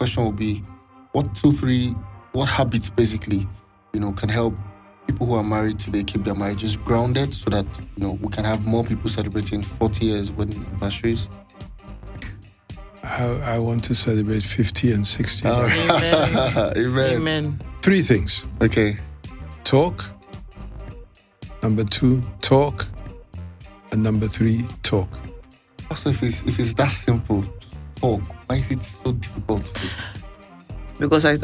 question will be, what habits basically, can help people who are married today keep their marriages grounded so that, we can have more people celebrating 40 years wedding anniversaries? I want to celebrate 50 and 60. Amen. Amen. 3 things. Okay. Talk. Number 2, talk. And number 3, talk. Also, if it's that simple, talk, why is it so difficult to do? Because I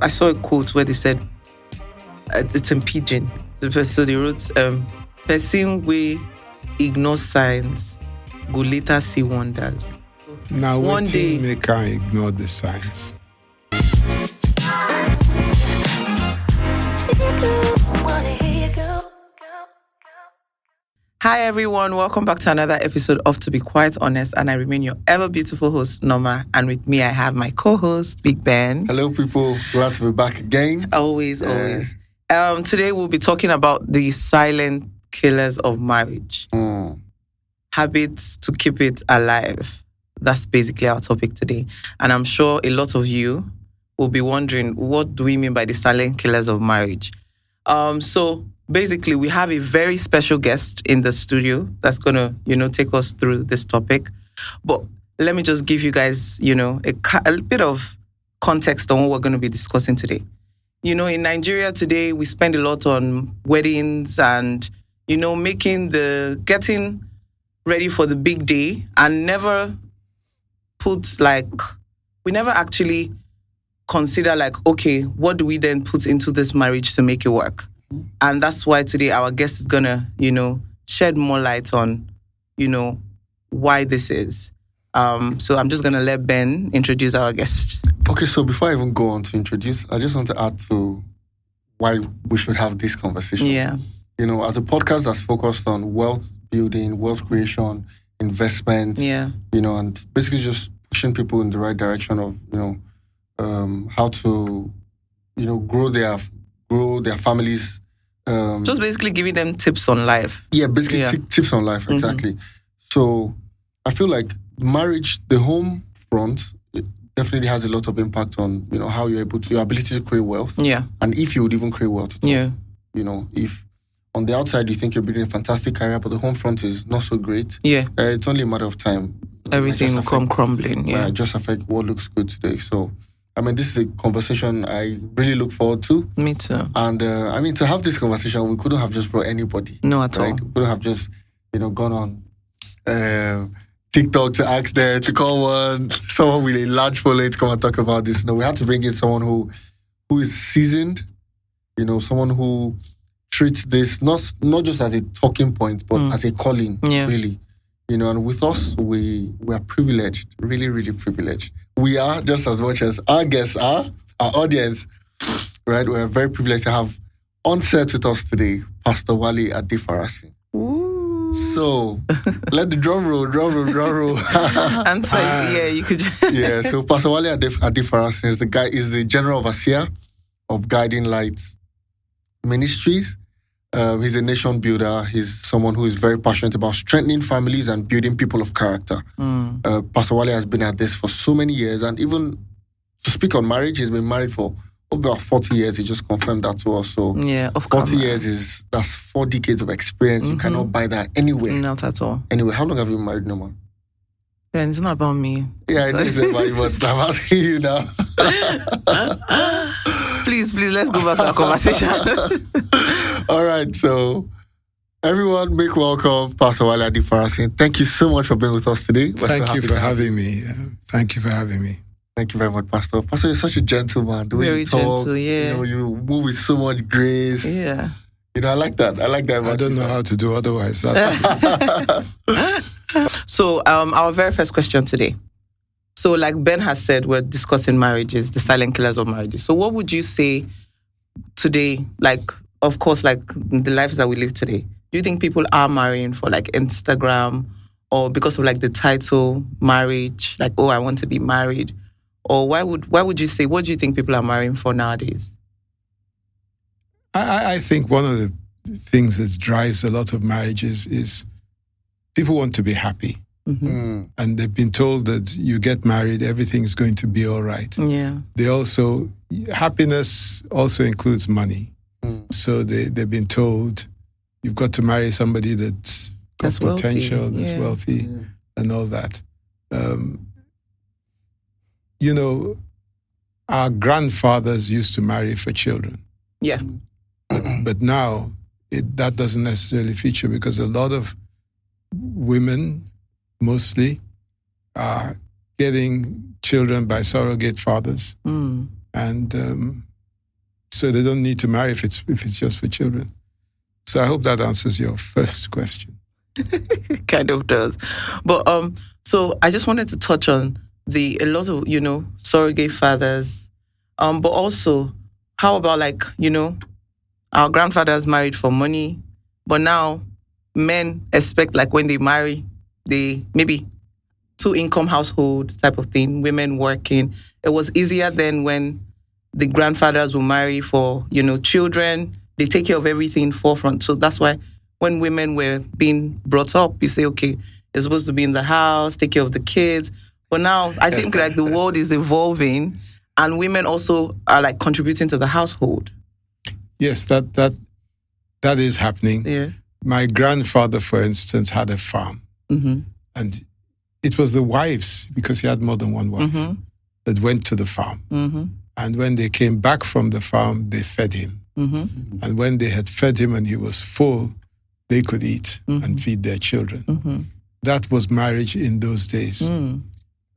saw a quote where they said, it's in pidgin. So they wrote, person we ignore signs go later see wonders. Now, one day, make I ignore the signs. Hi everyone, welcome back to another episode of To Be Quite Honest, and I remain your ever beautiful host, Norma, and with me I have my co-host, Big Ben. Hello people, glad to be back again. Always. Today we'll be talking about the silent killers of marriage. Habits to keep it alive. That's basically our topic today. And I'm sure a lot of you will be wondering, what do we mean by the silent killers of marriage? So basically, we have a very special guest in the studio that's going to, take us through this topic. But let me just give you guys, a bit of context on what we're going to be discussing today. In Nigeria today, we spend a lot on weddings and, getting ready for the big day and we never actually consider okay, what do we then put into this marriage to make it work? And that's why today our guest is gonna, shed more light on, why this is. So I'm just gonna let Ben introduce our guest. Okay, so before I even go on to introduce, I just want to add to why we should have this conversation. Yeah. As a podcast that's focused on wealth building, wealth creation, investment, and basically just pushing people in the right direction of, how to, grow their families. Just basically giving them tips on life. Yeah, basically tips on life, exactly. Mm-hmm. So I feel like marriage, the home front, it definitely has a lot of impact on, how you're able to, your ability to create wealth. Yeah. And if you would even create wealth at all. Yeah. If on the outside you think you're building a fantastic career, but the home front is not so great. Yeah. It's only a matter of time. Everything will come crumbling. Yeah. Just affect what looks good today. So, this is a conversation I really look forward to. Me too. And, to have this conversation, we couldn't have just brought anybody. No, at all. We couldn't have just, gone on TikTok to ask them to call someone with a large following to come and talk about this. No, we had to bring in someone who is seasoned, someone who treats this not just as a talking point, but as a calling, really. And with us, we are privileged, really, really privileged. We are just as much as our guests are, our audience, right? We are very privileged to have on set with us today, Pastor Wale Adefarasin. Ooh. So, let the drum roll. And so, you could. So Pastor Wale Adefarasin is the General Overseer of Guiding Light Ministries. He's a nation builder. He's someone who is very passionate about strengthening families and building people of character. Pastor Wale has been at this for so many years, and even to speak on marriage, he's been married for about 40 years. He just confirmed that to us. So of course, 40 years that's 4 decades of experience. You cannot buy that anywhere. Not at all. Anyway, how long have you been married, Norma? Yeah, it's not about me. Yeah, it is about you, but I'm asking you now. Please, let's go back to our conversation. All right, so everyone, make welcome Pastor Wale Adefarasin. Thank you so much for being with us today. Thank you for having me. Thank you for having me. Thank you very much, Pastor. Pastor, you're such a gentleman. The way very you talk, gentle, yeah. You move with so much grace. Yeah. I like that. I don't know how to do otherwise. So, our very first question today. So, like Ben has said, we're discussing marriages, the silent killers of marriages. So, what would you say today, of course, the lives that we live today? Do you think people are marrying for Instagram or because of the title marriage? I want to be married. Or why would you say, what do you think people are marrying for nowadays? I think one of the things that drives a lot of marriages is people want to be happy. and they've been told that you get married, everything's going to be all right. Yeah. Happiness also includes money. So they've been told you've got to marry somebody that's got That's wealthy, potential, that's yeah. wealthy, and all that. Our grandfathers used to marry for children. Yeah. But now that doesn't necessarily feature because a lot of women, mostly, are getting children by surrogate fathers, and so they don't need to marry if it's just for children. So I hope that answers your first question. It kind of does, but so I just wanted to touch on a lot of surrogate fathers, but also how about our grandfathers married for money, but now men expect when they marry, they maybe 2-income household type of thing, women working. It was easier then when the grandfathers will marry for, children. They take care of everything forefront. So that's why when women were being brought up, you say, okay, you're supposed to be in the house, take care of the kids. But now I think the world is evolving and women also are contributing to the household. Yes, that is happening. Yeah. My grandfather, for instance, had a farm. And it was the wives, because he had more than one wife, that went to the farm. And when they came back from the farm, they fed him. And when they had fed him and he was full, they could eat and feed their children. That was marriage in those days.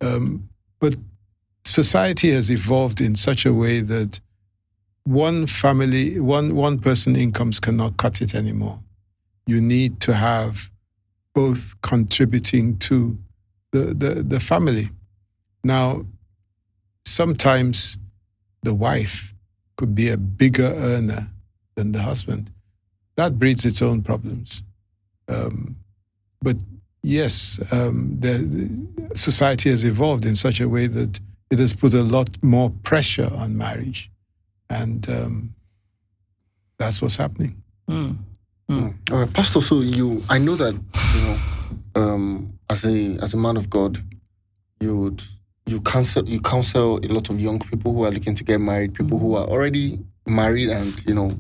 But society has evolved in such a way that one family, one person incomes cannot cut it anymore. You need to have both contributing to the family. Now, sometimes the wife could be a bigger earner than the husband. That breeds its own problems. But yes, society has evolved in such a way that it has put a lot more pressure on marriage. And that's what's happening. All right, Pastor, so I know that, as a man of God, you counsel a lot of young people who are looking to get married, people who are already married and,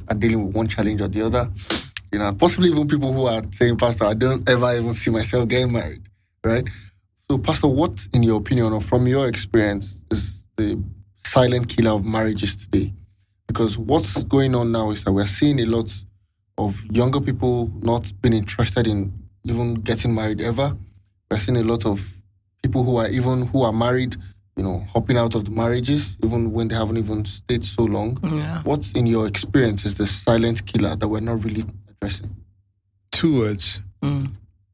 are dealing with one challenge or the other, possibly even people who are saying, Pastor, I don't ever even see myself getting married, right? So, Pastor, what, in your opinion or from your experience, is the silent killer of marriages today? Because what's going on now is that we're seeing a lot of younger people not being interested in even getting married ever. We're seeing a lot of people who are married, hopping out of the marriages, even when they haven't even stayed so long. Yeah. What, in your experience, is the silent killer that we're not really addressing? 2 words: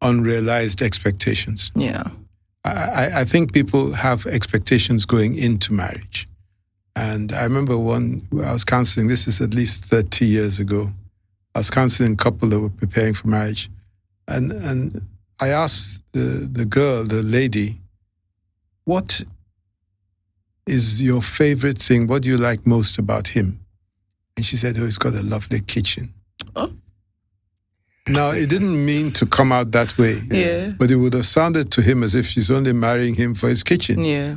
unrealized expectations. Yeah. I think people have expectations going into marriage. And I remember I was counseling, this is at least 30 years ago. I was counseling a couple that were preparing for marriage. And I asked the lady, what is your favorite thing? What do you like most about him? And she said, he's got a lovely kitchen. Oh. Now, it didn't mean to come out that way. Yeah. But it would have sounded to him as if she's only marrying him for his kitchen. Yeah.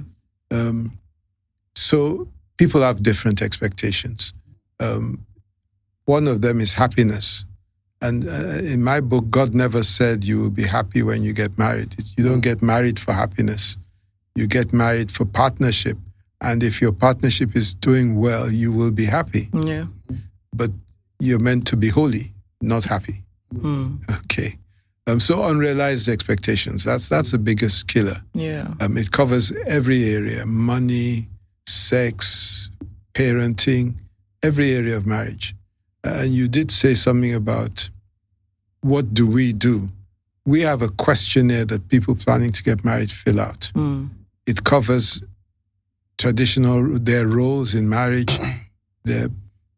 So people have different expectations. One of them is happiness. And in my book, God never said you will be happy when you get married. You don't get married for happiness. You get married for partnership. And if your partnership is doing well, you will be happy. Yeah. But you're meant to be holy, not happy. Okay. So unrealized expectations, that's the biggest killer. Yeah. It covers every area: money, sex, parenting, every area of marriage. And you did say something about what do we do? We have a questionnaire that people planning to get married fill out. It covers their roles in marriage, their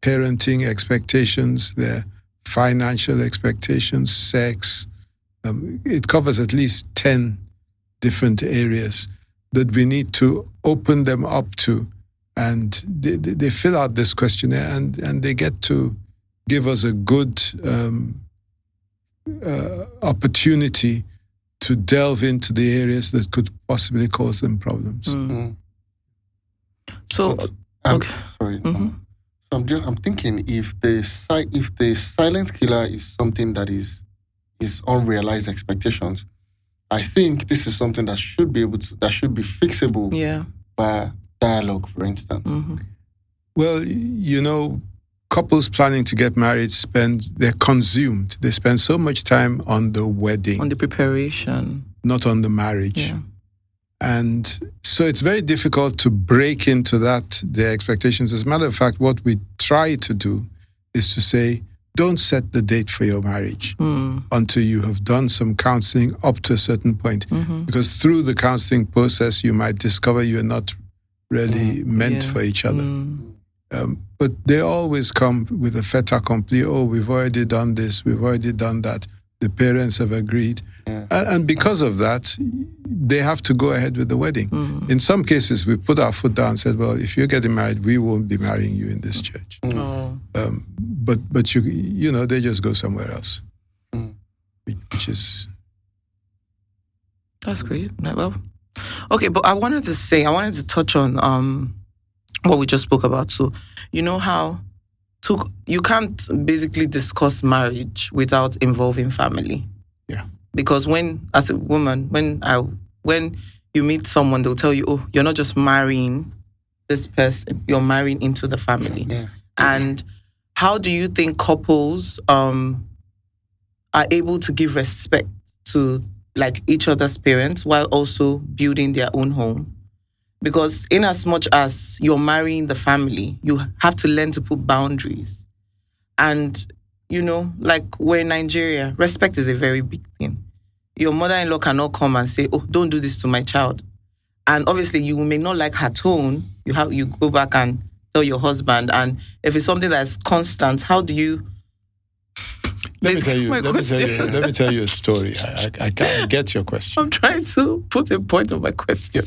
parenting expectations, their financial expectations, sex. It covers at least 10 different areas that we need to open them up to. And they fill out this questionnaire and they get to give us a good opportunity to delve into the areas that could possibly cause them problems. So, okay. Sorry. Mm-hmm. I'm thinking if the silent killer is something that is unrealized expectations, I think this is something that should be fixable by dialogue, for instance. Mm-hmm. Well, couples planning to get married they're consumed. They spend so much time on the wedding. On the preparation. Not on the marriage. Yeah. And so it's very difficult to break into their expectations. As a matter of fact, what we try to do is to say, don't set the date for your marriage until you have done some counseling up to a certain point. Mm-hmm. Because through the counseling process, you might discover you're not really meant for each other. But they always come with a fait accompli. Oh, we've already done this, we've already done that. The parents have agreed. Yeah. And because of that, they have to go ahead with the wedding. In some cases, we put our foot down and said, well, if you're getting married, we won't be marrying you in this church. But they just go somewhere else. Which is... That's great. Well, okay, but I wanted to touch on what we just spoke about. So, you know how you can't basically discuss marriage without involving family. Yeah. Because as a woman, when you meet someone, they'll tell you, oh, you're not just marrying this person, you're marrying into the family. Yeah. And how do you think couples are able to give respect to like each other's parents while also building their own home? Because in as much as you're marrying the family, you have to learn to put boundaries. And, like we're in Nigeria, respect is a very big thing. Your mother-in-law cannot come and say, oh, don't do this to my child. And obviously you may not like her tone. You go back and tell your husband. And if it's something that's constant, how do you... Let me tell you a story. I get your question. I'm trying to put a point on my question.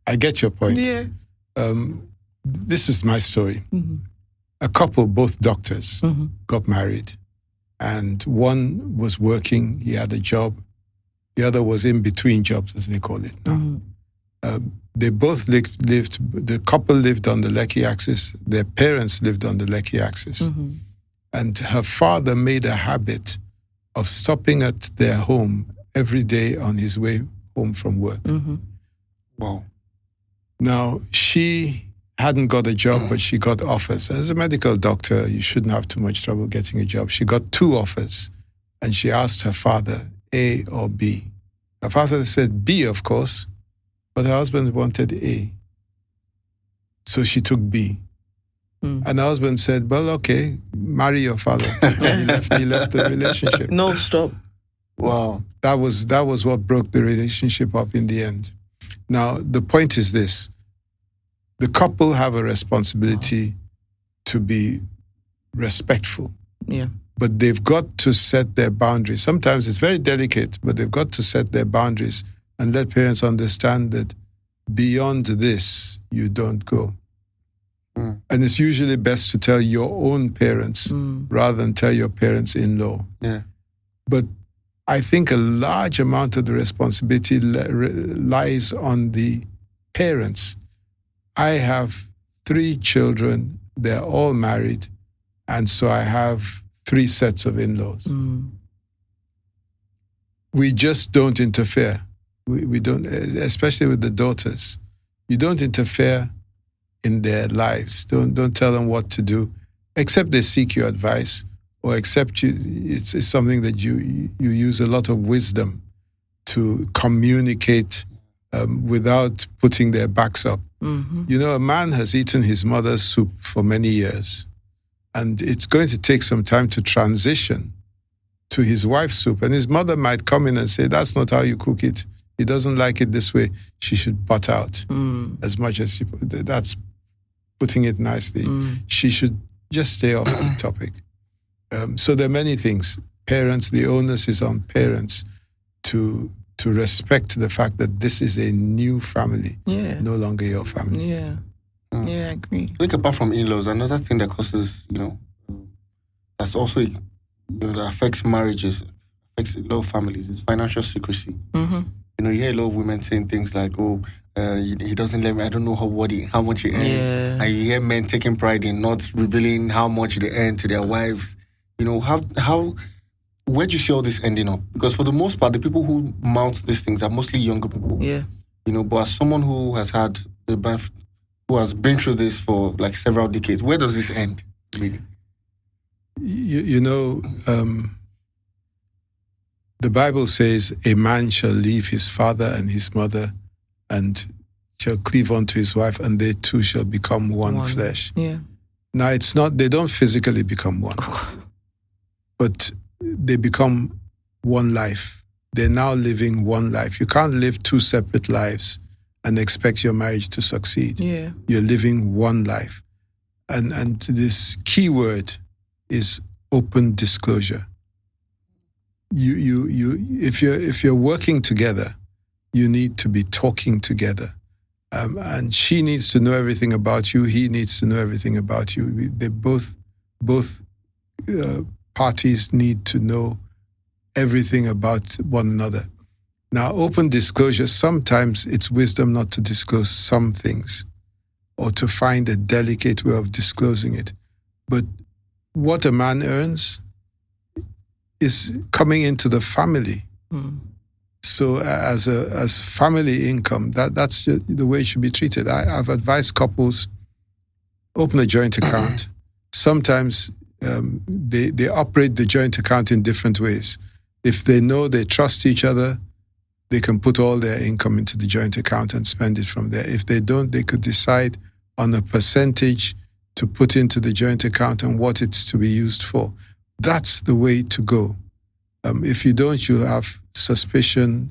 I get your point. Yeah. This is my story. Mm-hmm. A couple, both doctors, got married. And one was working, he had a job. The other was in between jobs, as they call it now. They both lived, the couple lived on the Lekki axis. Their parents lived on the Lekki axis. And her father made a habit of stopping at their home every day on his way home from work. Wow. Now, she hadn't got a job, but she got offers. As a medical doctor, you shouldn't have too much trouble getting a job. She got 2 offers, and she asked her father, A or B. Her father said B, of course, but her husband wanted A. So she took B. And her husband said, well, okay, marry your father. And he left the relationship. No, stop. Wow. That was what broke the relationship up in the end. Now, the point is this. The couple have a responsibility to be respectful. Yeah. But they've got to set their boundaries. Sometimes it's very delicate, but they've got to set their boundaries and let parents understand that beyond this, you don't go. And it's usually best to tell your own parents rather than tell your parents-in-law. Yeah. But I think a large amount of the responsibility lies on the parents. I have 3 children. They're all married. And so I have 3 sets of in-laws. We just don't interfere. We don't, especially with the daughters. You don't interfere in their lives. Don't tell them what to do, except they seek your advice, or except it's something that you use a lot of wisdom to communicate without putting their backs up. A man has eaten his mother's soup for many years, and it's going to take some time to transition to his wife's soup. And his mother might come in and say, that's not how you cook it. He doesn't like it this way. She should butt out as much as that's putting it nicely. She should just stay off the topic. So there are many things. Parents, the onus is on parents to respect the fact that this is a new family, no longer your family. Yeah, I agree. I think apart from in-laws, another thing that causes, that's also, that affects marriages, affects a lot of families is financial secrecy. Mm-hmm. You hear a lot of women saying things like, "Oh, he doesn't let me. I don't know how much he earns." Yeah. And you hear men taking pride in not revealing how much they earn to their wives. How where do you see all this ending up? Because for the most part, the people who mount these things are mostly younger people. Yeah. But as someone who has had who has been through this for like several decades, where does this end? Really? The Bible says a man shall leave his father and his mother and shall cleave unto his wife, and they two shall become one flesh. Yeah. Now, it's not, they don't physically become one, but they become one life. They're now living one life. You can't live two separate lives and expect your marriage to succeed. Yeah. You're living one life. And this key word is open disclosure. If you're working together, you need to be talking together. And she needs to know everything about you. He needs to know everything about you. They both parties need to know everything about one another. Now, open disclosure, sometimes it's wisdom not to disclose some things or to find a delicate way of disclosing it. But what a man earns is coming into the family. Mm. So as family income, that's the way it should be treated. I've advised couples, open a joint account. Sometimes they operate the joint account in different ways. If they know they trust each other, they can put all their income into the joint account and spend it from there. If they don't, they could decide on a percentage to put into the joint account and what it's to be used for. That's the way to go. If you don't, you'll have suspicion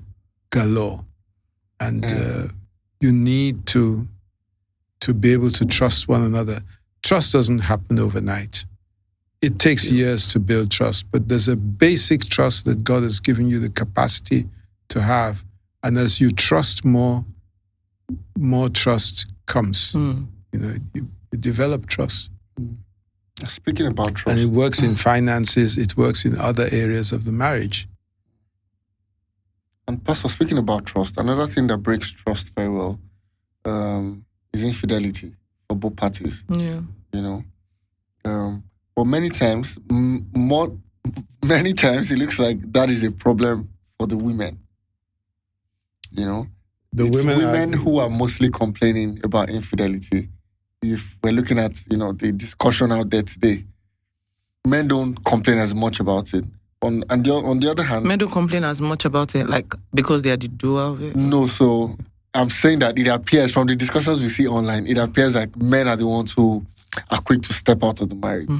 galore. And you need to be able to trust one another. Trust doesn't happen overnight. It takes years to build trust, but there's a basic trust that God has given you the capacity to have. And as you trust more trust comes. Mm. You develop trust. Speaking about trust. And it works in finances, it works in other areas of the marriage. And Pastor, speaking about trust, another thing that breaks trust very well is infidelity for both parties. Yeah. But many times, many times it looks like that is a problem for the women. The it's women who are mostly complaining about infidelity. If we're looking at, the discussion out there today, men don't complain as much about it. On the other hand, men don't complain as much about it, like because they are the doer of it. No, so I'm saying that it appears from the discussions we see online, it appears like men are the ones who are quick to step out of the marriage,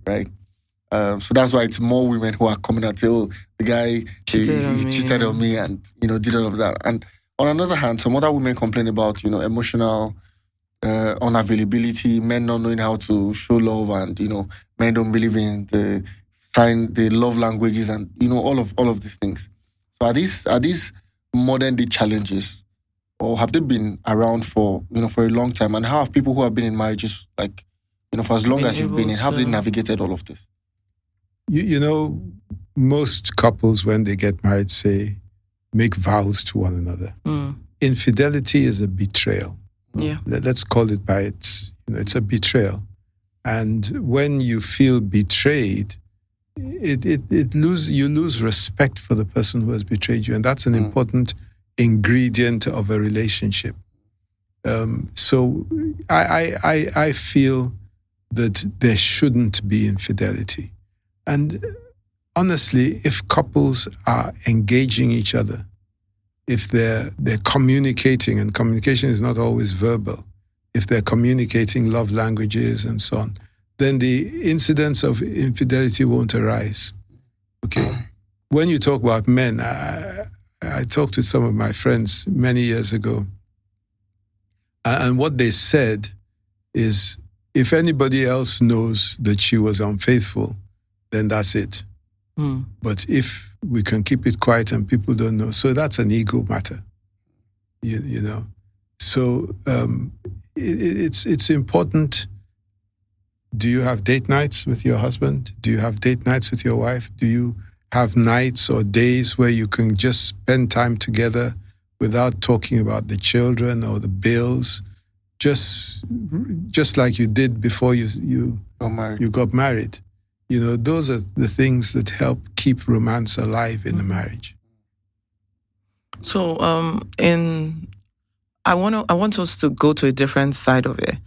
right? So that's why it's more women who are coming out and say, "Oh, the guy cheated on me and did all of that." And on another hand, some other women complain about emotional unavailability, men not knowing how to show love, and men don't believe in the love languages, and all of these things. So are these modern day challenges, or have they been around for a long time? And how have people who have been in marriages for as long as you've been in, have they navigated all of this? Most couples when they get married say make vows to one another. Infidelity is a betrayal. Yeah. Let's call it by its, it's a betrayal. And when you feel betrayed, you lose respect for the person who has betrayed you. And that's an important ingredient of a relationship. So I feel that there shouldn't be infidelity. And honestly, if couples are engaging each other, if they're communicating, and communication is not always verbal, if they're communicating love languages and so on, then the incidence of infidelity won't arise. Okay. When you talk about men, I talked to some of my friends many years ago, and what they said is, if anybody else knows that she was unfaithful, then that's it. But if we can keep it quiet and people don't know, so that's an ego matter, So it's important. Do you have date nights with your husband? Do you have date nights with your wife? Do you have nights or days where you can just spend time together without talking about the children or the bills, just like you did before you got married. Those are the things that help keep romance alive in a marriage. So, I want us to go to a different side of it.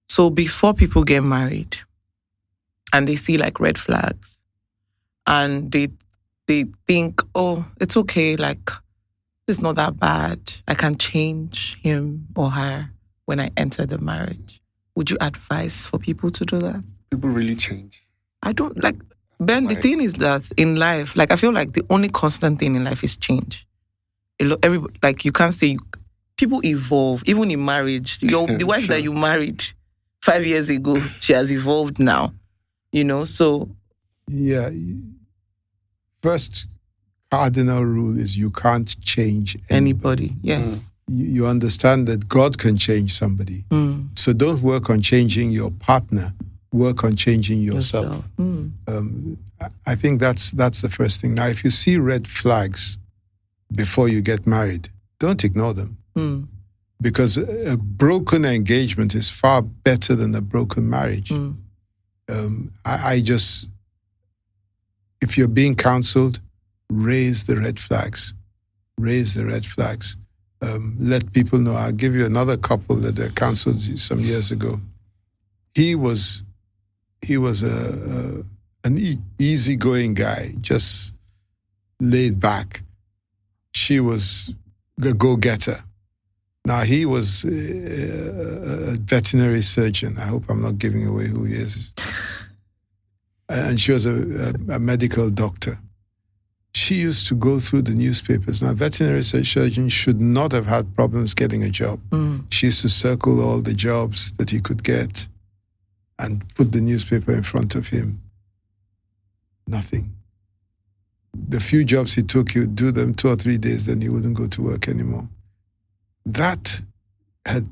So before people get married and they see like red flags and they think, oh, it's okay, like it's not that bad. I can change him or her when I enter the marriage. Would you advise for people to do that? People really change. I don't like, Ben, the thing is that in life, like I feel like the only constant thing in life is change. Like you can't say people evolve, even in marriage. The wife that you married 5 years ago, she has evolved now, so. Yeah. First cardinal rule is you can't change anybody. Yeah. You understand that God can change somebody. So don't work on changing your partner. Work on changing yourself. I think that's the first thing. Now, if you see red flags before you get married, don't ignore them. Because a broken engagement is far better than a broken marriage. If you're being counseled, raise the red flags. Raise the red flags. Let people know. I'll give you another couple that I counseled some years ago. He was an easygoing guy, just laid back. She was a go-getter. Now, he was a veterinary surgeon. I hope I'm not giving away who he is. And she was a medical doctor. She used to go through the newspapers. Now, veterinary surgeon should not have had problems getting a job. She used to circle all the jobs that he could get and put the newspaper in front of him. Nothing. The few jobs he took, he would do them 2 or 3 days, then he wouldn't go to work anymore. That had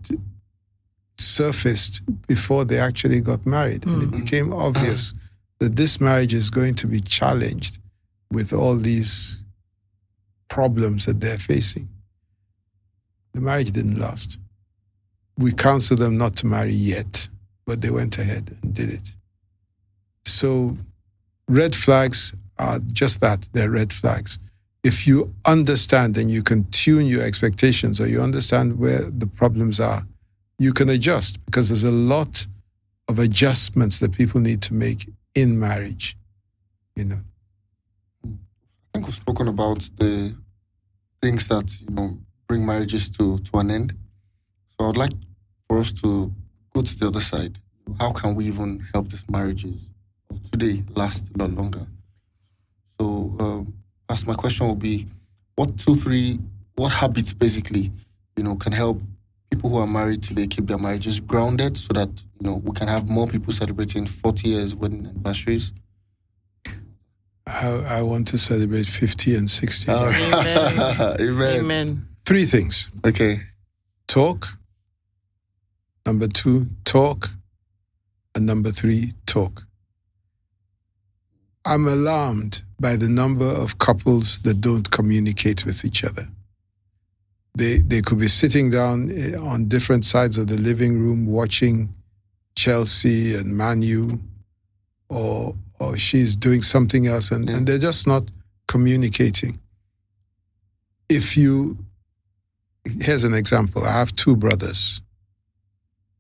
surfaced before they actually got married. And it became obvious that this marriage is going to be challenged with all these problems that they're facing. The marriage didn't last. We counseled them not to marry yet, but they went ahead and did it. So red flags are just that, they're red flags. If you understand and you can tune your expectations, or you understand where the problems are, you can adjust, because there's a lot of adjustments that people need to make in marriage, I think we've spoken about the things that, bring marriages to an end. So I'd like for us to go to the other side. How can we even help these marriages of today last a lot longer? So as my question will be, what habits basically, can help people who are married today keep their marriages grounded, so that, we can have more people celebrating 40 years wedding anniversaries? I want to celebrate 50 and 60. Amen. Amen. 3 things. Okay. Talk. Number 2, talk. And number 3, talk. I'm alarmed by the number of couples that don't communicate with each other. They could be sitting down on different sides of the living room watching Chelsea and Man U, or she's doing something else, and they're just not communicating. Here's an example. I have 2 brothers.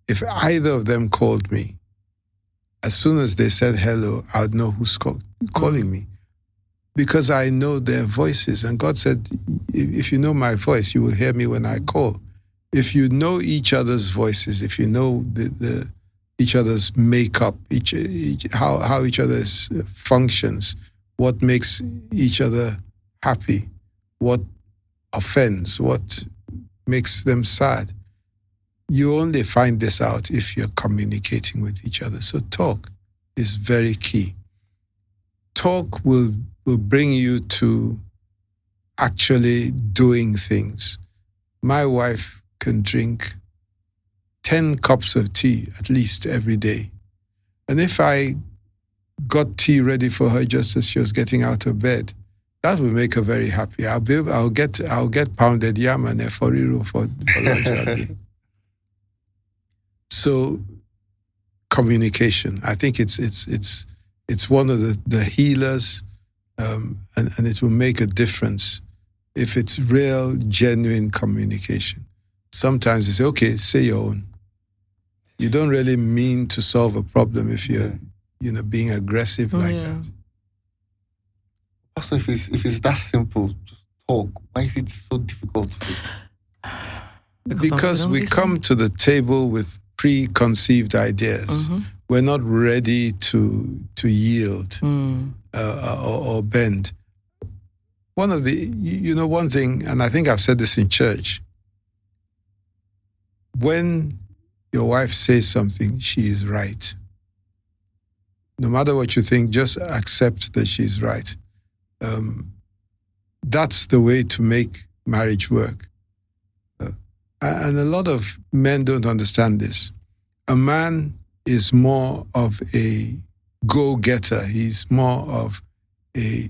If either of them called me, as soon as they said hello, I would know who's calling me, because I know their voices. And God said, if you know my voice, you will hear me when I call. If you know each other's voices, if you know each other's makeup, how each other functions, what makes each other happy, what offends, what makes them sad, you only find this out if you're communicating with each other. So talk is very key. Talk will bring you to actually doing things. My wife can drink 10 cups of tea at least every day. And if I got tea ready for her just as she was getting out of bed, That will make her very happy. I'll get pounded yam and eforiru for lunch that day. So communication, I think it's one of the healers, and it will make a difference if it's real, genuine communication. Sometimes you say, okay, say your own. You don't really mean to solve a problem if you're, being aggressive like that. Also, if it's that simple, just talk. Why is it so difficult to do? Because we come to the table with preconceived ideas. We're not ready to yield or bend. One thing, and I think I've said this in church, when your wife says something, she is right. No matter what you think, just accept that she's right. That's the way to make marriage work. And a lot of men don't understand this. A man is more of a go-getter. He's more of a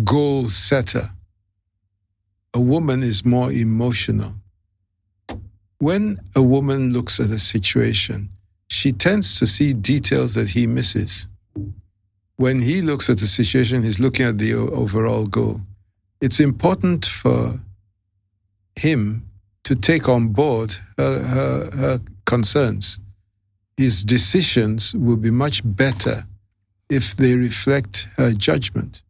goal setter. A woman is more emotional. When a woman looks at a situation, she tends to see details that he misses. When he looks at the situation, he's looking at the overall goal. It's important for him to take on board her concerns. His decisions will be much better if they reflect her judgment.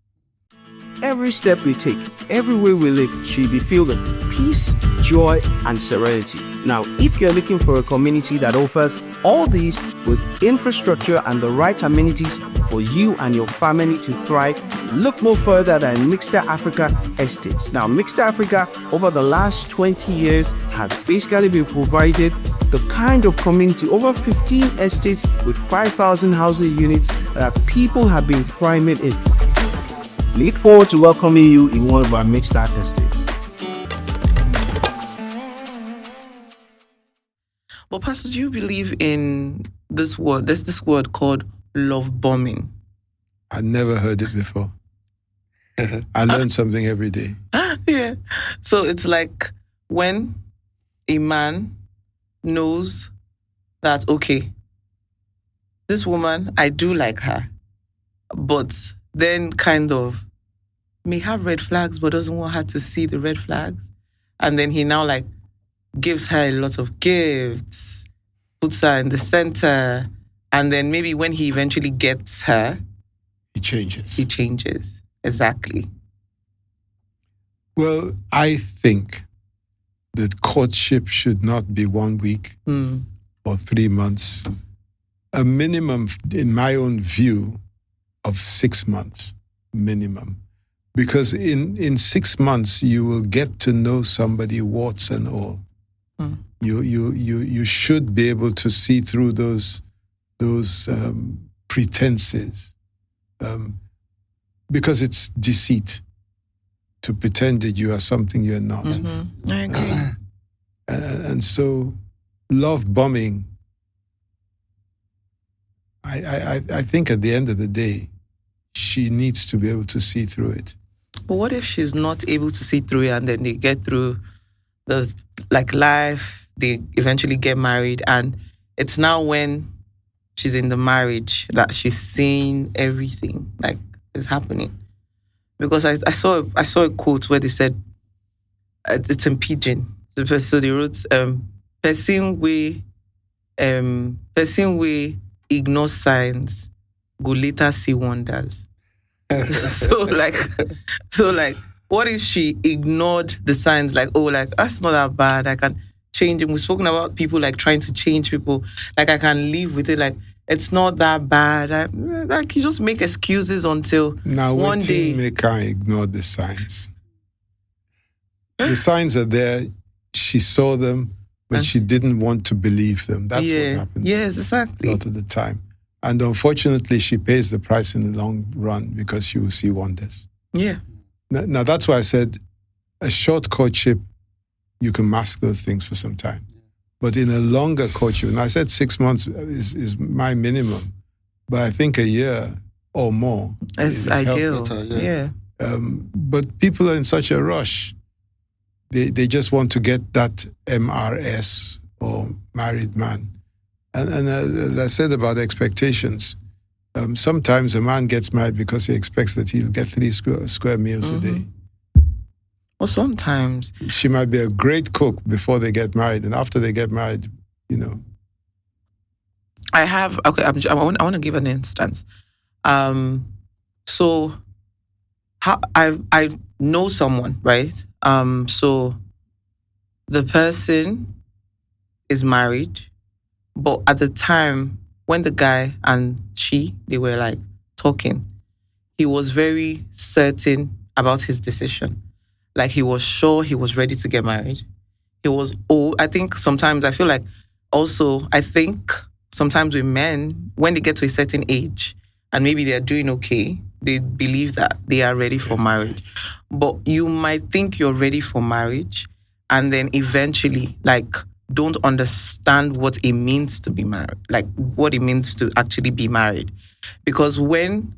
Every step we take, every way we live should be filled with peace, joy, and serenity. Now, if you're looking for a community that offers all these with infrastructure and the right amenities for you and your family to thrive, look no further than Mixter Africa Estates. Now, Mixter Africa, over the last 20 years, has basically been provided the kind of community, over 15 estates with 5,000 housing units that people have been thriving in. Look forward to welcoming you in one of our Mixter estates. Well, Pastor, do you believe in this word? There's this word called love bombing. I never heard it before. I learn something every day. Yeah. So it's like when a man knows that, okay, this woman, I do like her, but then kind of may have red flags, but doesn't want her to see the red flags. And then he now gives her a lot of gifts, puts her in the center. And then maybe when he eventually gets her, He changes. He changes. Exactly. Well, I think that courtship should not be 1 week or 3 months. A minimum, in my own view, of 6 months, minimum. Because in 6 months, you will get to know somebody, warts and all. You should be able to see through those pretenses. Because it's deceit to pretend that you are something you're not. I agree. And so love bombing, I think at the end of the day, she needs to be able to see through it. But what if she's not able to see through it and then they get through the life, they eventually get married, and it's now when she's in the marriage that she's seeing everything is happening? Because I saw a quote where they said it's in pidgin. So they wrote person we ignore signs go later see wonders. so what if she ignored the signs, that's not that bad, I can change it. We've spoken about people trying to change people, I can live with it, it's not that bad. You just make excuses until now one day. Make her ignore the signs. The signs are there. She saw them, but she didn't want to believe them. That's what happens. Yes, exactly. A lot of the time. And unfortunately, she pays the price in the long run because she will see wonders. Yeah. Now that's why I said a short courtship, you can mask those things for some time. But in a longer courtship, and I said 6 months is my minimum, but I think a year or more is ideal. healthy. Yeah. But people are in such a rush. They just want to get that MRS or married man. And as I said about expectations, sometimes a man gets married because he expects that he'll get 3 square meals a day. Well, sometimes She might be a great cook before they get married, and after they get married, I want to give an instance. So I know someone, right? So the person is married, but at the time when the guy and they were like talking, he was very certain about his decision. Like he was sure he was ready to get married. He was old. I think sometimes with men, when they get to a certain age and maybe they're doing okay, they believe that they are ready for marriage. But you might think you're ready for marriage and then eventually don't understand what it means to be married, like what it means to actually be married. Because when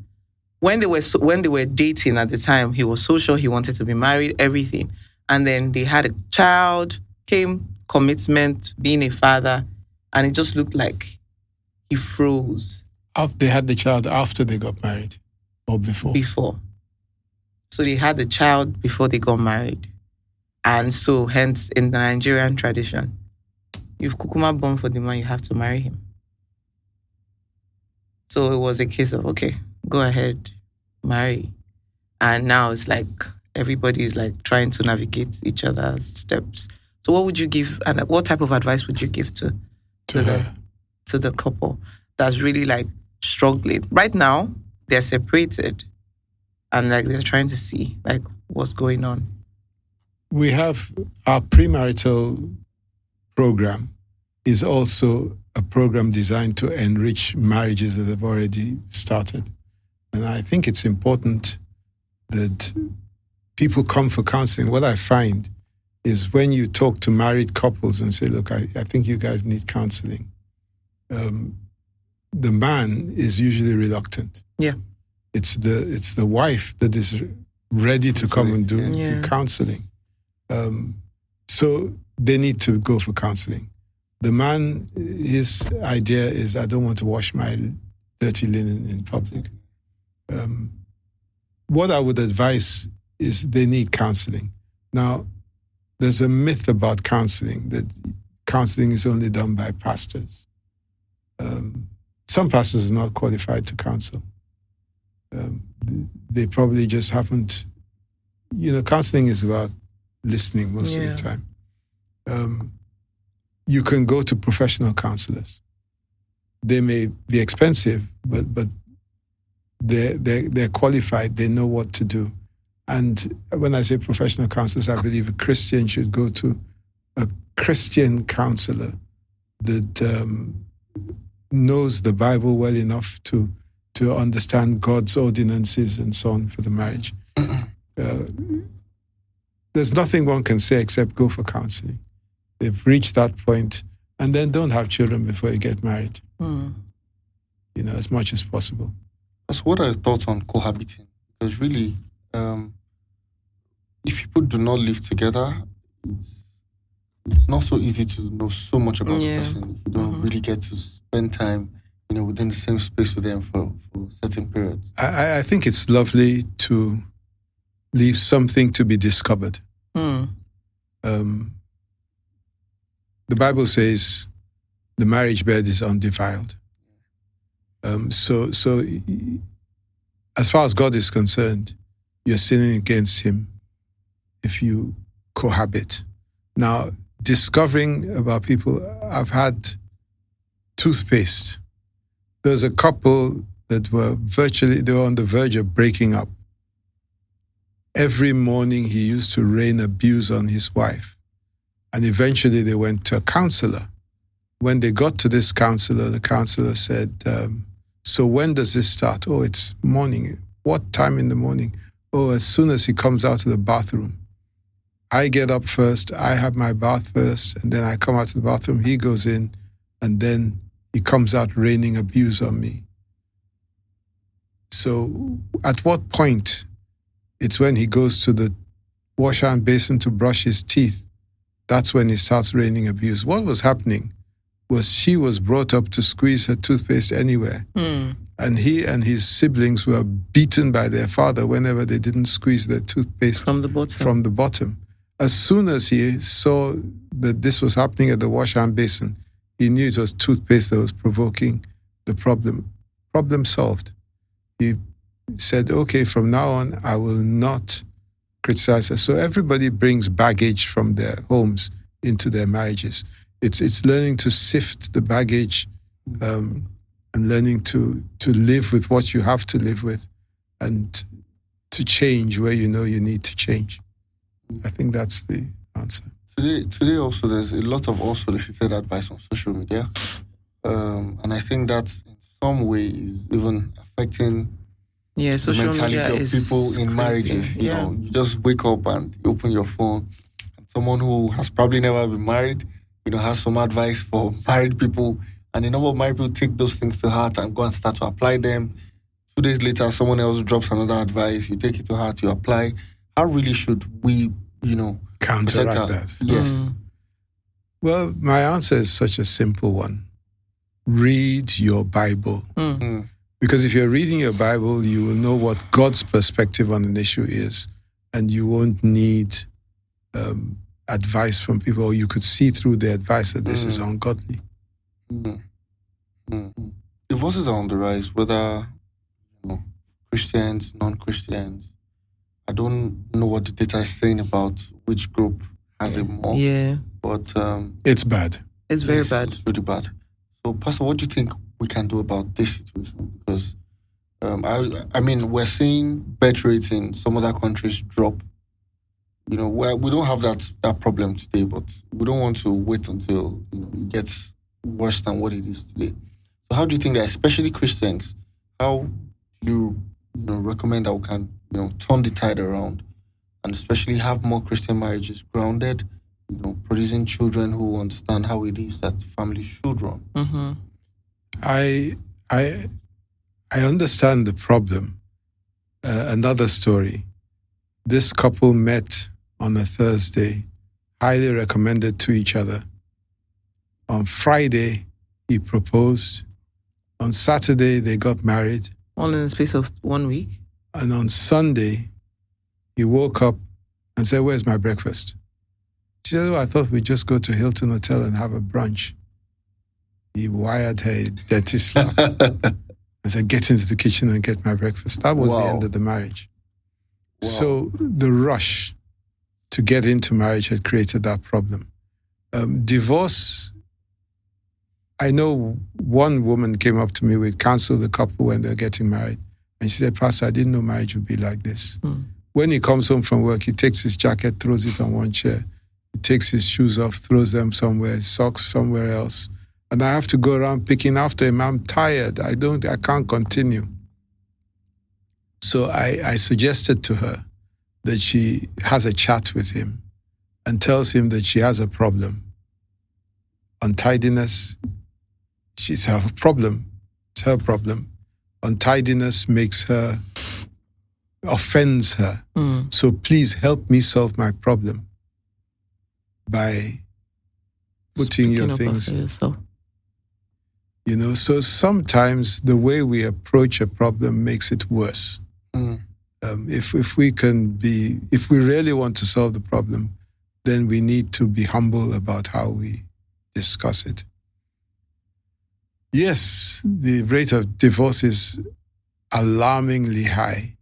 they were dating at the time, he was so sure he wanted to be married, everything. And then they had a child, came commitment, being a father, and it just looked like he froze. They had the child after they got married or before? Before. So they had the child before they got married. And so hence in the Nigerian tradition, you've kukuma born for the man, you have to marry him. So it was a case of, okay, go ahead, marry. And now it's like everybody's like trying to navigate each other's steps. So what would you give, and what type of advice would you give to the couple that's really like struggling? Right now, they're separated and like they're trying to see like what's going on. We have our premarital program is also a program designed to enrich marriages that have already started. And I think it's important that people come for counseling. What I find is when you talk to married couples and say, look, I think you guys need counseling, the man is usually reluctant. Yeah. It's the wife that is ready to come and do counseling. So they need to go for counseling. The man, his idea is, I don't want to wash my dirty linen in public. What I would advise is they need counseling. Now, there's a myth about counseling, that counseling is only done by pastors. Some pastors are not qualified to counsel. They probably just haven't, counseling is about listening most of the time. You can go to professional counselors. They may be expensive, but they're qualified. They know what to do. And when I say professional counselors, I believe a Christian should go to a Christian counselor that knows the Bible well enough to understand God's ordinances and so on for the marriage. There's nothing one can say except go for counseling. They've reached that point, and then don't have children before you get married. As much as possible. So what are your thoughts on cohabiting? Because really, if people do not live together, it's not so easy to know so much about the person if you don't really get to spend time, within the same space with them for certain periods. I think it's lovely to leave something to be discovered. The Bible says the marriage bed is undefiled. So as far as God is concerned, you're sinning against him if you cohabit. Now, discovering about people, I've had toothpaste. There's a couple that were on the verge of breaking up. Every morning he used to rain abuse on his wife. And eventually they went to a counselor. When they got to this counselor, the counselor said, so when does this start? Oh, it's morning. What time in the morning? Oh, as soon as he comes out of the bathroom. I get up first, I have my bath first, and then I come out of the bathroom, he goes in, and then he comes out raining abuse on me. So at what point It's when he goes to the wash hand basin to brush his teeth. That's when he starts raining abuse. What was happening was she was brought up to squeeze her toothpaste anywhere. And he and his siblings were beaten by their father whenever they didn't squeeze their toothpaste From the bottom. As soon as he saw that this was happening at the wash hand basin, he knew it was toothpaste that was provoking the problem. Problem solved. He said, okay, from now on, I will not criticize her. So everybody brings baggage from their homes into their marriages. It's learning to sift the baggage and learning to live with what you have to live with and to change where you know you need to change. I think that's the answer. Today also there's a lot of unsolicited advice on social media. And I think that in some ways even affecting the social mentality media of is people in crazy. marriages. You know, you just wake up and you open your phone, and someone who has probably never been married, has some advice for married people, and a number of married people take those things to heart and go and start to apply them. 2 days later, someone else drops another advice, you take it to heart, you apply. How really should we, counteract that? Yes. Well, my answer is such a simple one. Read your Bible. Because if you're reading your Bible, you will know what God's perspective on an issue is, and you won't need advice from people, or you could see through the advice that this is ungodly. Divorces are on the rise, whether Christians, non-Christians. I don't know what the data is saying about which group has it more. Yeah. But it's bad. It's very bad. It's really bad. So, Pastor, what do you think we can do about this situation? Because, I mean, we're seeing birth rates in some other countries drop. We don't have that problem today, but we don't want to wait until it gets worse than what it is today. So, how do you think that, especially Christians, how do you recommend that we can turn the tide around, and especially have more Christian marriages grounded, producing children who understand how it is that family should run? Mm-hmm. I understand the problem. Another story. This couple met on a Thursday, highly recommended to each other. On Friday, he proposed. On Saturday, they got married. All in the space of 1 week? And on Sunday, he woke up and said, "Where's my breakfast?" She said, "Oh, I thought we'd just go to Hilton Hotel and have a brunch." He wired her a dirty slap and said, "Get into the kitchen and get my breakfast." That was the end of the marriage. Wow. So the rush to get into marriage had created that problem. Divorce, I know one woman came up to me, we counseled the couple when they were getting married. And she said, "Pastor, I didn't know marriage would be like this." When he comes home from work, he takes his jacket, throws it on one chair. He takes his shoes off, throws them somewhere, his socks somewhere else. And I have to go around picking after him. I'm tired. I can't continue. So I suggested to her that she has a chat with him and tells him that she has a problem. Untidiness, she's her problem. It's her problem. Untidiness offends her. So please help me solve my problem by putting your things. So sometimes the way we approach a problem makes it worse. If we really want to solve the problem, then we need to be humble about how we discuss it. Yes, the rate of divorce is alarmingly high.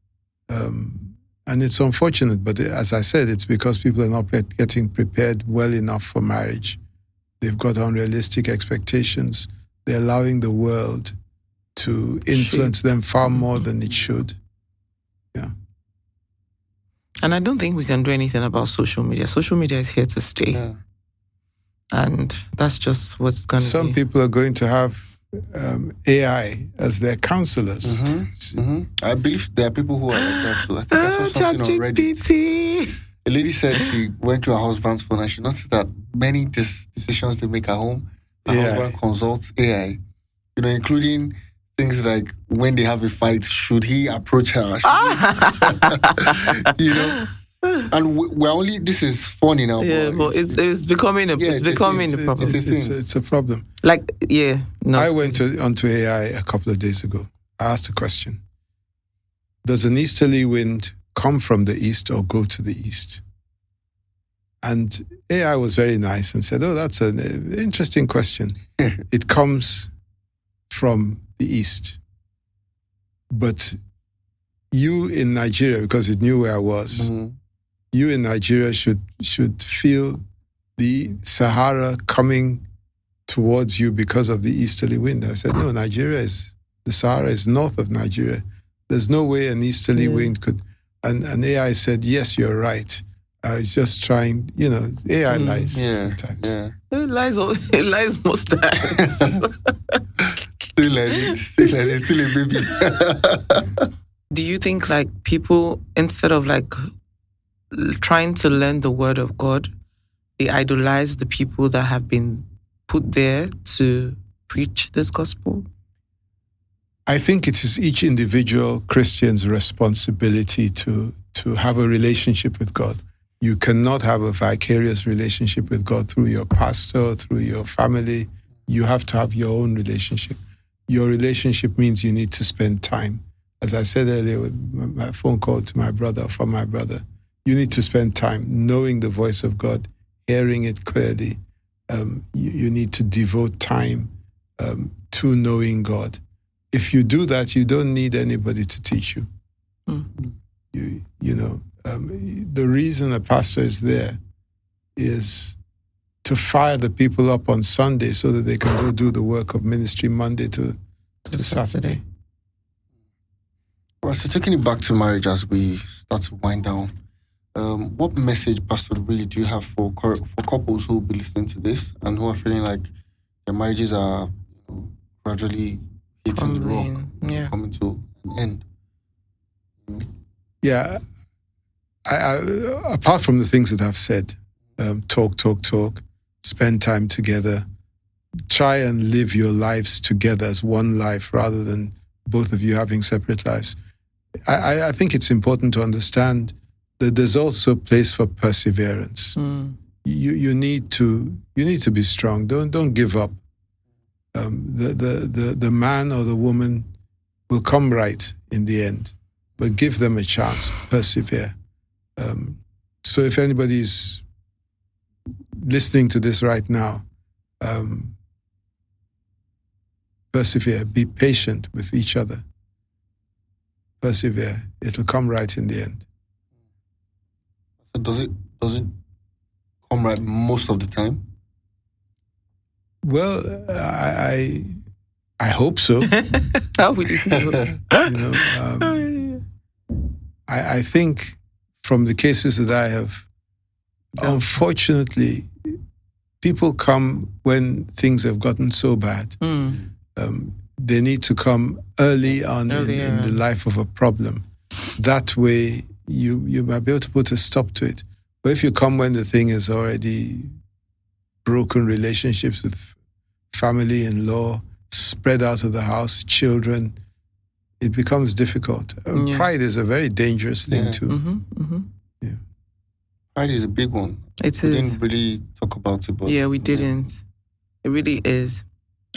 And it's unfortunate, but as I said, it's because people are not getting prepared well enough for marriage. They've got unrealistic expectations. They're allowing the world to influence them far more than it should. Yeah. And I don't think we can do anything about social media. Social media is here to stay. Yeah. And that's just what's going to be. Some people are going to have AI as their counselors. I believe there are people who are like that too. I think I saw something on Reddit. A lady said she went to her husband's phone and she noticed that many decisions they make at home, her husband consults AI, including things like when they have a fight, should he approach her? You know? And we're only, this is funny now. Yeah, but it's becoming a problem. It's a problem. Like, yeah. No. I went onto AI a couple of days ago. I asked a question. Does an easterly wind come from the east or go to the east? And AI was very nice and said, oh, that's an interesting question. It comes from the east. But you in Nigeria, because it knew where I was, you in Nigeria should feel the Sahara coming towards you because of the easterly wind. I said, no, the Sahara is north of Nigeria. There's no way an easterly wind could. And AI said, yes, you're right. I was just trying, AI lies sometimes. Yeah. It lies most times. Still a baby. Do you think like people, instead of like trying to learn the word of God, they idolize the people that have been put there to preach this gospel? I think it is each individual Christian's responsibility to have a relationship with God. You cannot have a vicarious relationship with God through your pastor, through your family. You have to have your own relationship. Your relationship means you need to spend time. As I said earlier with my phone call to my brother, from my brother, you need to spend time knowing the voice of God, hearing it clearly. You need to devote time to knowing God. If you do that, you don't need anybody to teach you. The reason a pastor is there is to fire the people up on Sunday so that they can go do the work of ministry Monday to Saturday. All right, so taking it back to marriage as we start to wind down, what message, Pastor, really do you have for couples who will be listening to this and who are feeling like their marriages are gradually hitting the rock, coming to an end? Yeah. I apart from the things that I've said, talk, spend time together, try and live your lives together as one life rather than both of you having separate lives. I think it's important to understand that there's also a place for perseverance. You need to be strong. Don't give up. The man or the woman will come right in the end, but give them a chance. Persevere. So if anybody's listening to this right now, persevere. Be patient with each other. Persevere. It'll come right in the end. So does it come right most of the time? Well, I hope so. How would you know? I think from the cases that I have, unfortunately, people come when things have gotten so bad. They need to come early on in the life of a problem. That way, you might be able to put a stop to it. But if you come when the thing is already broken, relationships with family and law, spread out of the house, children, it becomes difficult. Pride is a very dangerous thing too. Yeah. Pride is a big one. We didn't really talk about it, but we didn't. It really is,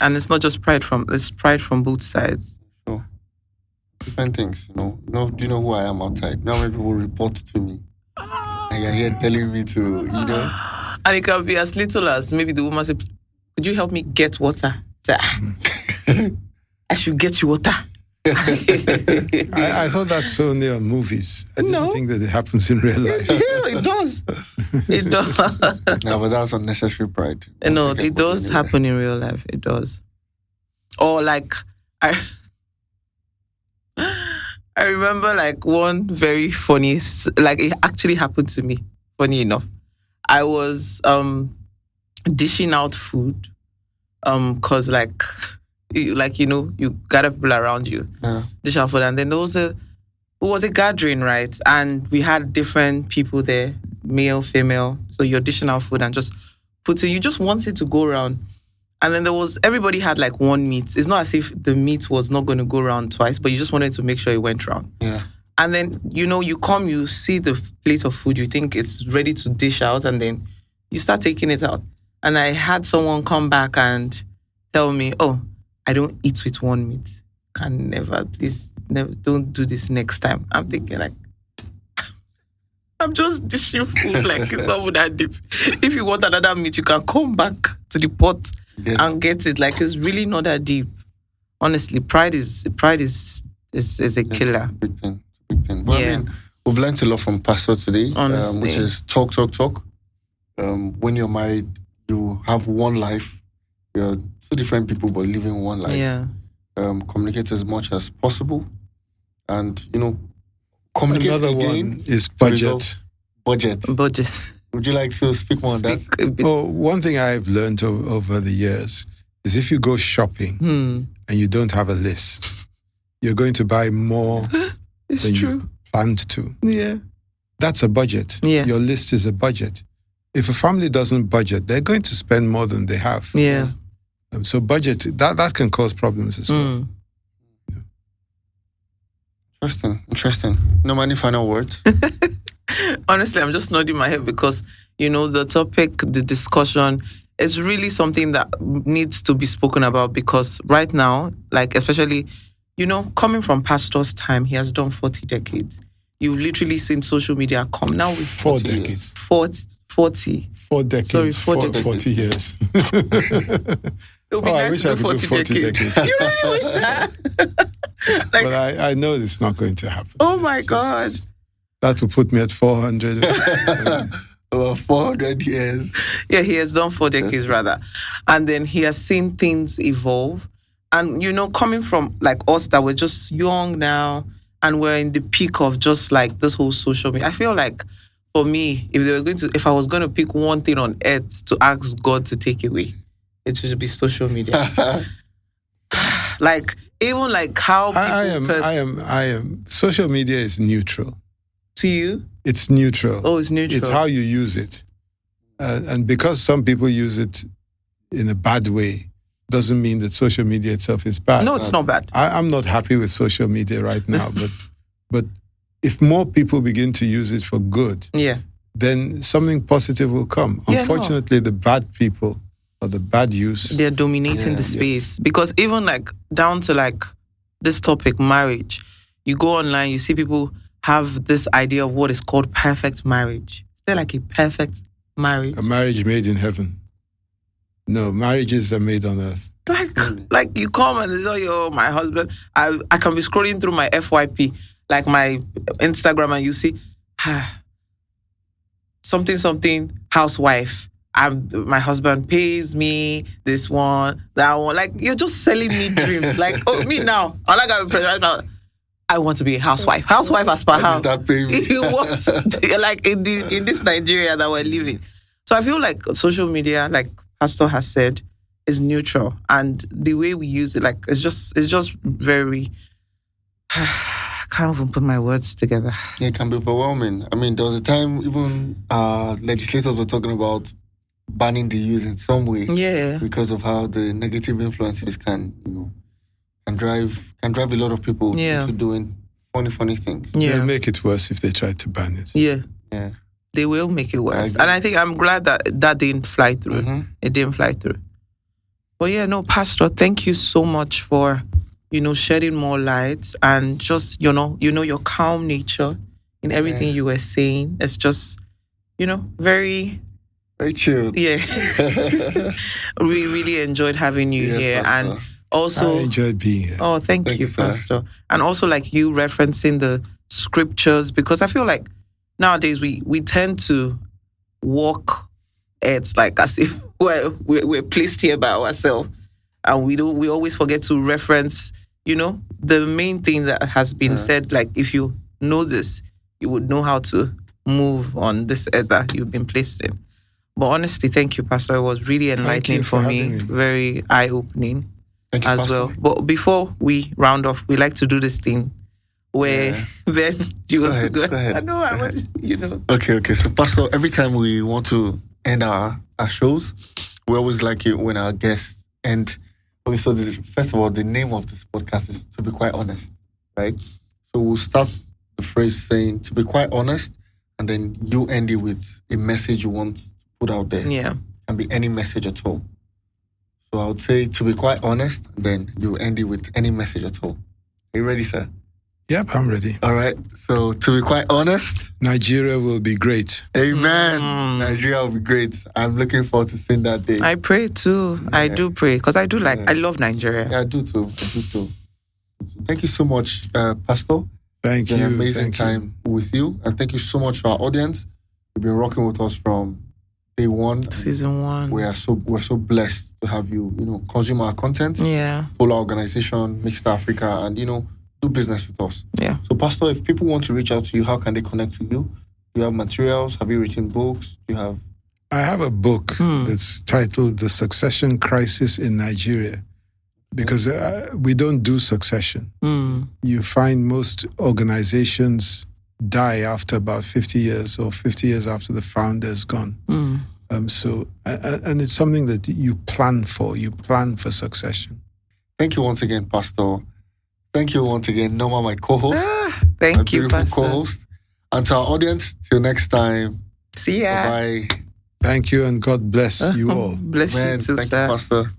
and it's not just pride it's pride from both sides. Sure. Different things, Do you know who I am outside? Now when people report to me, and you're here telling me to, And it can be as little as maybe the woman said, "Could you help me get water?" Say, I should get you water. I thought that's only on movies. I didn't think that it happens in real life. Yeah, it does. It does. No, but that's unnecessary pride. No, it does happen in real life. It does. Or like, I remember like one very funny, like it actually happened to me, funny enough. I was dishing out food cause you gather people around you, dish out food, and then there was a gathering, right? And we had different people there, male, female. So you're dishing out food and just you just want it to go around. And then everybody had like one meat. It's not as if the meat was not going to go round twice, but you just wanted to make sure it went round. Yeah. And then, you see the plate of food, you think it's ready to dish out, and then you start taking it out. And I had someone come back and tell me, oh, I don't eat with one meat. Can never, please, never, don't do this next time. I'm thinking like, I'm just dishing food, like it's not that deep. If you want another meat, you can come back to the pot and get it. Like it's really not that deep. Honestly, pride is a killer. Big thing. But I mean, we've learned a lot from Pastor today, which is talk. When you're married, you have one life. You're two different people, but living one life. Yeah. Communicate as much as possible, and communicate. Another again one is budget. Budget. Would you like to speak more on that? Oh, one thing I've learned over the years is if you go shopping and you don't have a list, you're going to buy more than you planned to. Yeah. That's a budget. Yeah. Your list is a budget. If a family doesn't budget, they're going to spend more than they have. Yeah. So budget, that can cause problems as well. Interesting. No many final words? Honestly, I'm just nodding my head because, the topic, the discussion is really something that needs to be spoken about because right now, like especially, coming from Pastor's time, he has done 40 decades. You've literally seen social media come now with 4 decades. 40. 4 decades. Sorry, 40 years. It would be nice I wish to I do could do 40 decades. You really wish that? But I know it's not going to happen. Oh my God. That will put me at 400. Well, 400 years. Yeah, he has done 4 decades rather. And then he has seen things evolve. And, coming from like us that were just young now and we're in the peak of just like this whole social media. I feel like for me, if I was going to pick one thing on earth to ask God to take away, it should be social media. Like, even like how people I am. Social media is neutral. To you? It's neutral. Oh, it's neutral. It's how you use it. And because some people use it in a bad way, doesn't mean that social media itself is bad. No, it's not bad. I'm not happy with social media right now, but if more people begin to use it for good, then something positive will come. Yeah, Unfortunately, the bad people or the bad use, they're dominating the space. Yes. Because even like down to like this topic, marriage, you go online, you see people have this idea of what is called perfect marriage. Is there like a perfect marriage? A marriage made in heaven. No, marriages are made on earth. Like you come and say, oh, my husband, I can be scrolling through my FYP, like my Instagram, and you see, something, housewife. My husband pays me this one, that one. Like, you're just selling me dreams. Like, oh, me now. I'm not going to be pregnant right now. I want to be a housewife. Housewife as per how. It was like in this Nigeria that we're living. So I feel like social media, like Pastor has said, is neutral. And the way we use it, like, it's just very... I can't even put my words together. It can be overwhelming. I mean, there was a time even legislators were talking about banning the use in some way. Yeah. Because of how the negative influences can drive a lot of people into doing funny things. Yeah. They'll make it worse if they try to ban it. Yeah. Yeah. They will make it worse. And I think I'm glad that didn't fly through. Mm-hmm. It didn't fly through. But yeah, no, Pastor, thank you so much for, shedding more light and just, your calm nature in everything you were saying. It's just, very... Very chill. Yeah. We really enjoyed having you here. Pastor. And also... I enjoyed being here. Oh, thank you, Pastor. And also like you referencing the scriptures, because I feel like nowadays we tend to walk it like as if we're placed here by ourselves. And we always forget to reference, the main thing that has been said, like if you know this, you would know how to move on this earth that you've been placed in. But honestly, thank you, Pastor. It was really enlightening for me, very eye-opening as Pastor. Well. But before we round off, we like to do this thing where Ben, do you want to go? Go ahead. I know, I want, Okay. So, Pastor, every time we want to end our shows, we always like it when our guests And okay, so first of all, the name of this podcast is To Be Quite Honest, right? So we'll start the phrase saying, to be quite honest, and then you end it with a message you want to put out there. Yeah. Can be any message at all. So I would say, to be quite honest, then you end it with any message at all. Are you ready, sir? Yep, I'm ready. All right. So to be quite honest, Nigeria will be great. amen. Nigeria will be great. I'm looking forward to seeing that day. I pray too. I do pray because I do I love Nigeria. Yeah, I do too. Thank you so much, Pastor. Thank It's you. been an amazing Thank you. time with you. And thank you so much to our audience. You've been rocking with us from day one. Season 1. We're so blessed to have you, consume our content, Yeah. follow our organization, Mixed Africa, and, do business with us. Yeah. So, Pastor, if people want to reach out to you, how can they connect with you? Do you have materials? Have you written books? Do you have... I have a book that's titled The Succession Crisis in Nigeria, because we don't do succession. You find most organizations die after about 50 years or 50 years after the founder's gone. And it's something that you plan for. You plan for succession. Thank you once again, Pastor. Thank you once again, Norma, my co-host. Thank my you, beautiful Pastor. co-host. And to our audience, till next time. See ya. Bye. Thank you and God bless you all. Bless you Man, too, thank sir. you, Pastor.